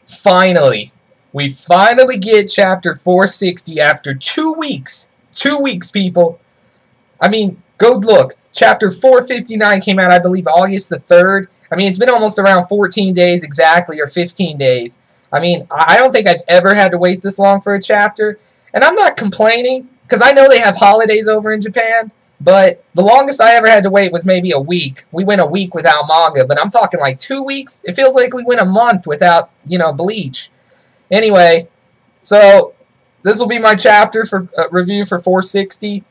Finally, we finally get chapter 460 after 2 weeks. 2 weeks, people. I mean, go look. Chapter 459 came out, I believe, August the 3rd. I mean, it's been almost around 14 days exactly, or 15 days. I mean, I don't think I've ever had to wait this long for a chapter. And I'm not complaining, because I know they have holidays over in Japan. But the longest I ever had to wait was maybe a week. We went a week without manga, but I'm talking like 2 weeks. It feels like we went a month without, Bleach. Anyway, so this will be my chapter for review for 460.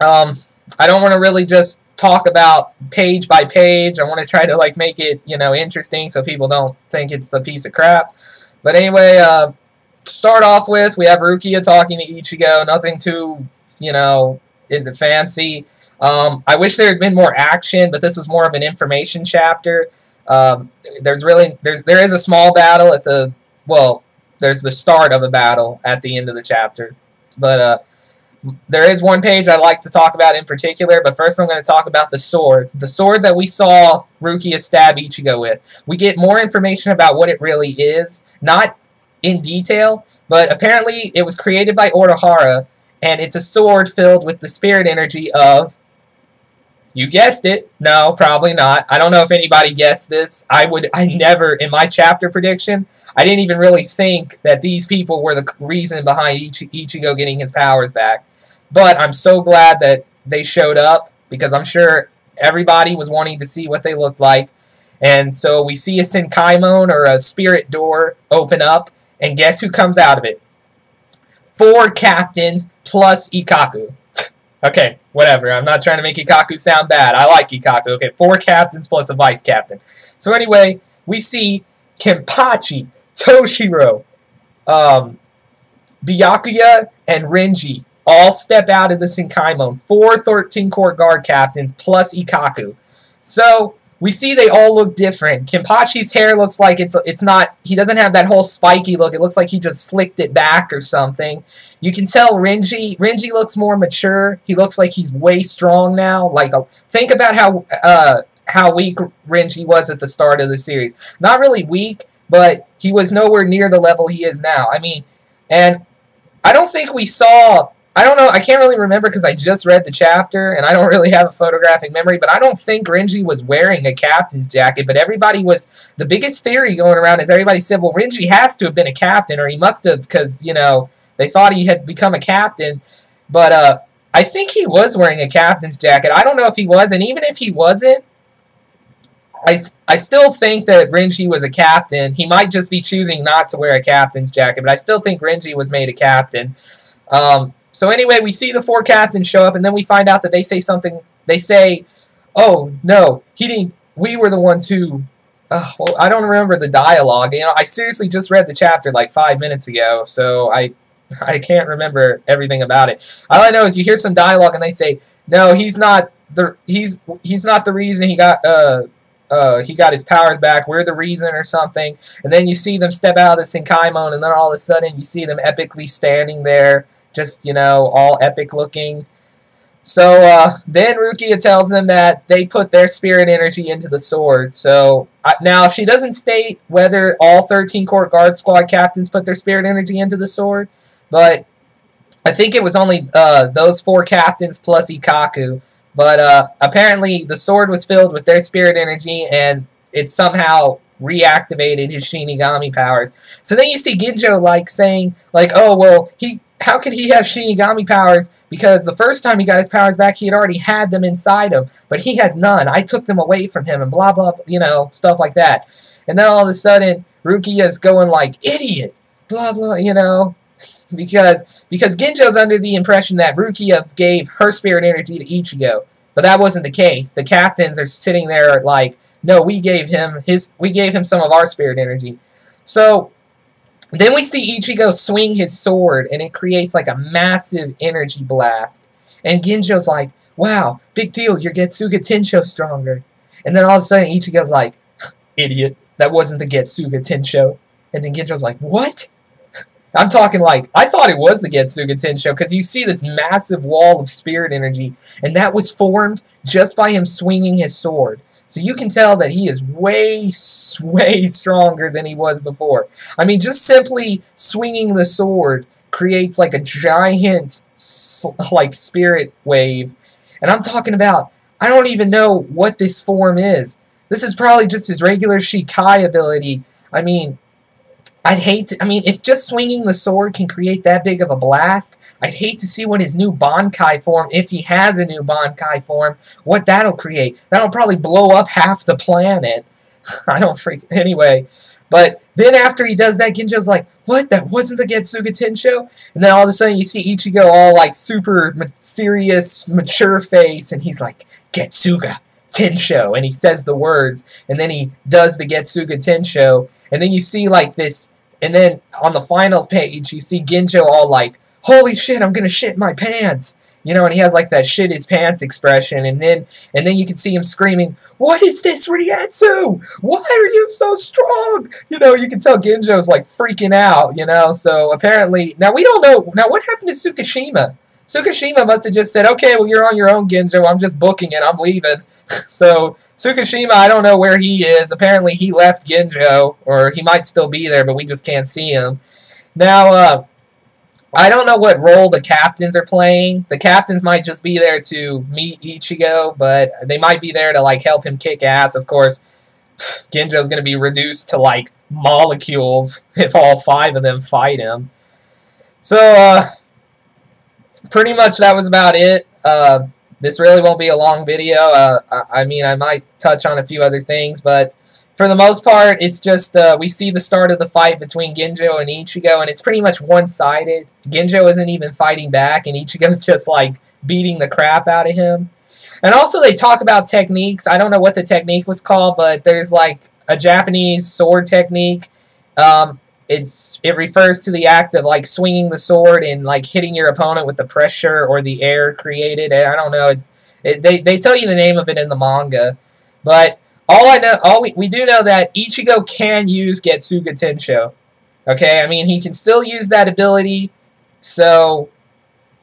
I don't want to really just talk about page by page. I want to try to like make it, interesting so people don't think it's a piece of crap. But anyway, to start off with, we have Rukia talking to Ichigo. Nothing too, fancy. I wish there had been more action, but this was more of an information chapter. There is a small battle at the, well, there's the start of a battle at the end of the chapter. But there is one page I'd like to talk about in particular, but first I'm going to talk about the sword. The sword that we saw Rukia stab Ichigo with. We get more information about what it really is, not in detail, but apparently it was created by Urahara, and it's a sword filled with the spirit energy of, you guessed it, no, probably not. I don't know if anybody guessed this. I never, in my chapter prediction, I didn't even really think that these people were the reason behind Ichigo getting his powers back. But I'm so glad that they showed up, because I'm sure everybody was wanting to see what they looked like. And so we see a Senkaimon, or a spirit door, open up, and guess who comes out of it? 4 captains plus Ikkaku. Okay, whatever. I'm not trying to make Ikkaku sound bad. I like Ikkaku. Okay, 4 captains plus a vice captain. So anyway, we see Kenpachi, Toshiro, Byakuya, and Renji all step out of the Senkaimon. 4 13 Court Guard captains plus Ikkaku. So we see they all look different. Kenpachi's hair looks like it's not, he doesn't have that whole spiky look. It looks like he just slicked it back or something. You can tell Renji looks more mature. He looks like he's way strong now. Like, think about how weak Renji was at the start of the series. Not really weak, but he was nowhere near the level he is now. I mean, and I don't think we saw, I don't know, I can't really remember because I just read the chapter and I don't really have a photographic memory, but I don't think Renji was wearing a captain's jacket, but everybody was, the biggest theory going around is everybody said, well, Renji has to have been a captain, or he must have, because, they thought he had become a captain, but I think he was wearing a captain's jacket. I don't know if he was, and even if he wasn't, I still think that Renji was a captain. He might just be choosing not to wear a captain's jacket, but I still think Renji was made a captain. So anyway, we see the 4 captains show up, and then we find out that they say something. They say, oh, no, he didn't, we were the ones who, well, I don't remember the dialogue. I seriously just read the chapter like 5 minutes ago, so I can't remember everything about it. All I know is you hear some dialogue, and they say, no, he's not the reason he got his powers back. We're the reason, or something. And then you see them step out of the Senkaimon, and then all of a sudden you see them epically standing there, just, all epic looking. So then Rukia tells them that they put their spirit energy into the sword. So now she doesn't state whether all 13 Court Guard Squad captains put their spirit energy into the sword, but I think it was only those 4 captains plus Ikkaku. But apparently the sword was filled with their spirit energy, and it somehow reactivated his Shinigami powers. So then you see Ginjo saying, oh, well, how could he have Shinigami powers? Because the first time he got his powers back, he had already had them inside him, but he has none. I took them away from him, and blah, blah, stuff like that. And then all of a sudden, Rukia's going like, idiot, blah, blah, because Ginjo's under the impression that Rukia gave her spirit energy to Ichigo, but that wasn't the case. The captains are sitting there like, no, we gave him some of our spirit energy. So then we see Ichigo swing his sword, and it creates like a massive energy blast. And Ginjo's like, wow, big deal, your Getsuga Tensho stronger. And then all of a sudden Ichigo's like, idiot, that wasn't the Getsuga Tensho. And then Ginjo's like, what? I'm talking like, I thought it was the Getsuga Tensho, because you see this massive wall of spirit energy, and that was formed just by him swinging his sword. So you can tell that he is way, way stronger than he was before. I mean, just simply swinging the sword creates like a giant, like, spirit wave. And I'm talking about, I don't even know what this form is. This is probably just his regular Shikai ability. I mean, I'd hate to, I mean, if just swinging the sword can create that big of a blast, I'd hate to see what his new Bankai form, if he has a new Bankai form, what that'll create. That'll probably blow up half the planet. I don't anyway. But then after he does that, Genjo's like, what? That wasn't the Getsuga Tensho? And then all of a sudden you see Ichigo all like super serious, mature face, and he's like, Getsuga Tensho, and he says the words, and then he does the Getsuga Tensho, and then you see like this. And then on the final page, you see Genjo all like, holy shit, I'm gonna shit my pants. You know, and he has like that shit his pants expression. And then you can see him screaming, what is this, Ryetsu? Why are you so strong? You know, you can tell Genjo's like freaking out, you know. So apparently, now we don't know, now what happened to Tsukishima? Tsukishima must have just said, okay, well, you're on your own, Genjo. I'm just booking it. I'm leaving. So Tsukishima, I don't know where he is. Apparently he left Genjo, or he might still be there, but we just can't see him. Now, I don't know what role the captains are playing. The captains might just be there to meet Ichigo, but they might be there to like help him kick ass. Of course, Genjo's going to be reduced to like molecules if all 5 of them fight him. So, pretty much that was about it. This really won't be a long video. I mean, I might touch on a few other things, but for the most part, it's just we see the start of the fight between Genjo and Ichigo, and it's pretty much one-sided. Genjo isn't even fighting back, and Ichigo's just like beating the crap out of him. And also, they talk about techniques. I don't know what the technique was called, but there's like a Japanese sword technique. It refers to the act of like swinging the sword and like hitting your opponent with the pressure or the air created. I don't know. They tell you the name of it in the manga, but we do know that Ichigo can use Getsuga Tensho. Okay, I mean he can still use that ability. So,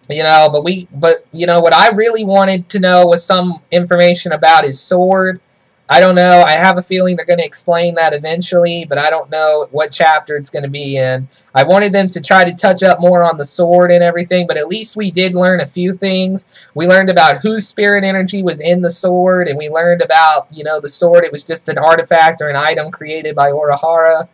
you know, but you know what I really wanted to know was some information about his sword. I don't know. I have a feeling they're going to explain that eventually, but I don't know what chapter it's going to be in. I wanted them to try to touch up more on the sword and everything, but at least we did learn a few things. We learned about whose spirit energy was in the sword, and we learned about, you know, the sword. It was just an artifact or an item created by Urahara.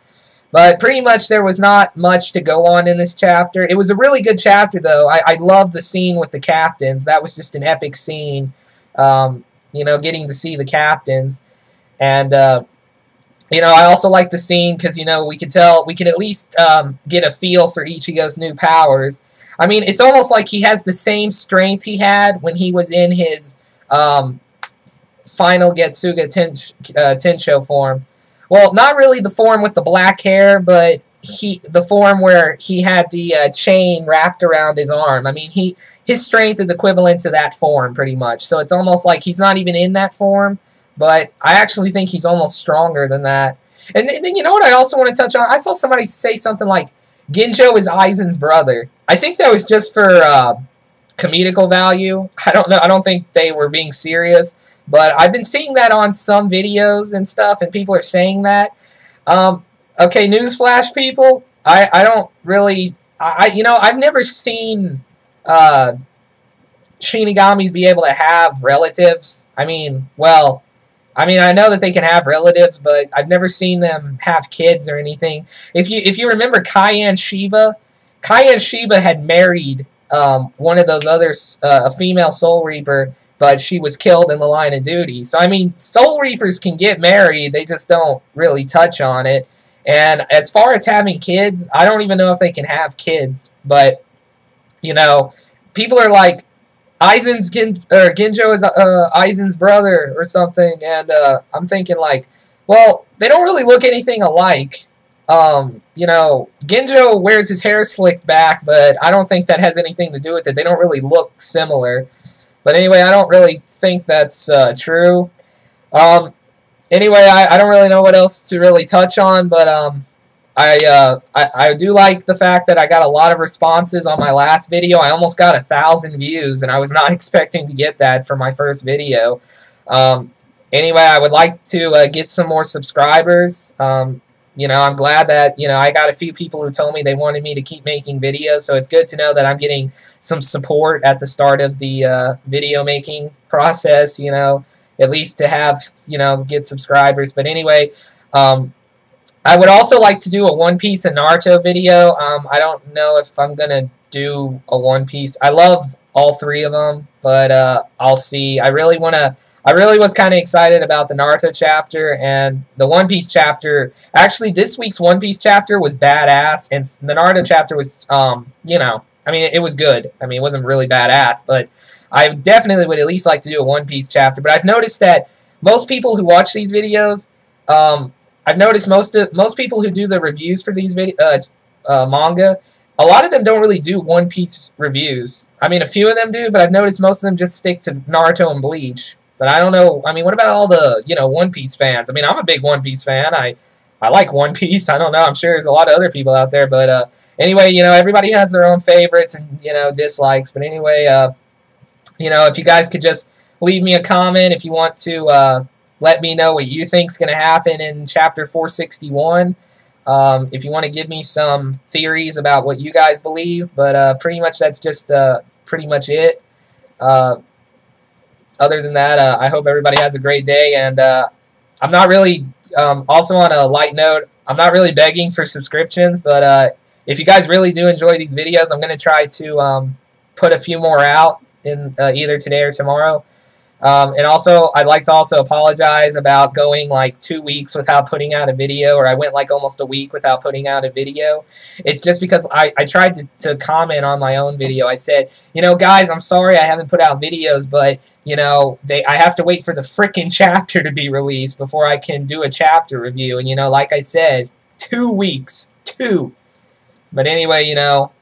But pretty much there was not much to go on in this chapter. It was a really good chapter, though. I loved the scene with the captains. That was just an epic scene, you know, getting to see the captains. And, you know, I also like the scene because, you know, we can at least get a feel for Ichigo's new powers. I mean, it's almost like he has the same strength he had when he was in his final Getsuga Tensho form. Well, not really the form with the black hair, but the form where he had the chain wrapped around his arm. I mean, his strength is equivalent to that form, pretty much. So it's almost like he's not even in that form. But I actually think he's almost stronger than that. And then you know what I also want to touch on? I saw somebody say something like, Genjo is Aizen's brother. I think that was just for comedical value. I don't know. I don't think they were being serious. But I've been seeing that on some videos and stuff, and people are saying that. Okay, newsflash, people. I don't really... you know, I've never seen... Shinigamis be able to have relatives. I mean, well... I mean, I know that they can have relatives, but I've never seen them have kids or anything. If you remember Cayenne Shiba had married one of those others, a female Soul Reaper, but she was killed in the line of duty. So, I mean, Soul Reapers can get married, they just don't really touch on it. And as far as having kids, I don't even know if they can have kids. But, you know, people are like, Genjo is Aizen's brother or something, and I'm thinking like, well, they don't really look anything alike. You know, Genjo wears his hair slicked back, but I don't think that has anything to do with it. They don't really look similar. But anyway, I don't really think that's true. Anyway, I don't really know what else to really touch on, but I do like the fact that I got a lot of responses on my last video. I almost got 1,000 views, and I was not expecting to get that for my first video. anyway, I would like to get some more subscribers. I'm glad that, I got a few people who told me they wanted me to keep making videos, so it's good to know that I'm getting some support at the start of the video making process, at least to have, get subscribers. But anyway, I would also like to do a One Piece and Naruto video. I don't know if I'm going to do a One Piece. I love all three of them, but I'll see. I really was kind of excited about the Naruto chapter and the One Piece chapter. Actually, this week's One Piece chapter was badass, and the Naruto chapter was, it was good. I mean, it wasn't really badass, but I definitely would at least like to do a One Piece chapter. But I've noticed that most people who watch these videos, I've noticed most people who do the reviews for these manga, a lot of them don't really do One Piece reviews. I mean, a few of them do, but I've noticed most of them just stick to Naruto and Bleach. But I don't know. I mean, what about all the, One Piece fans? I mean, I'm a big One Piece fan. I like One Piece. I don't know. I'm sure there's a lot of other people out there. But anyway, everybody has their own favorites and, dislikes. But anyway, if you guys could just leave me a comment if you want to let me know what you think's going to happen in Chapter 461. If you want to give me some theories about what you guys believe. But pretty much that's just pretty much it. Other than that, I hope everybody has a great day. And I'm not really, also on a light note, I'm not really begging for subscriptions. But if you guys really do enjoy these videos, I'm going to try to put a few more out in either today or tomorrow. And also, I'd like to also apologize about going like 2 weeks without putting out a video, or I went like almost a week without putting out a video. It's just because I tried to comment on my own video. I said, guys, I'm sorry I haven't put out videos, but, I have to wait for the frickin' chapter to be released before I can do a chapter review. And, like I said, 2 weeks. 2. But anyway,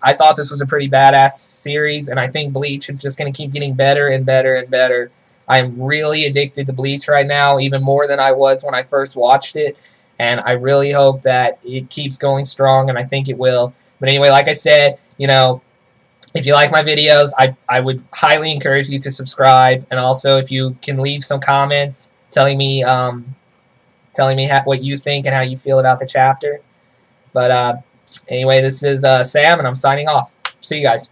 I thought this was a pretty badass series, and I think Bleach is just going to keep getting better and better and better. I'm really addicted to Bleach right now, even more than I was when I first watched it, and I really hope that it keeps going strong, and I think it will. But anyway, like I said, if you like my videos, I would highly encourage you to subscribe, and also if you can leave some comments telling me what you think and how you feel about the chapter. But anyway, this is Sam, and I'm signing off. See you guys.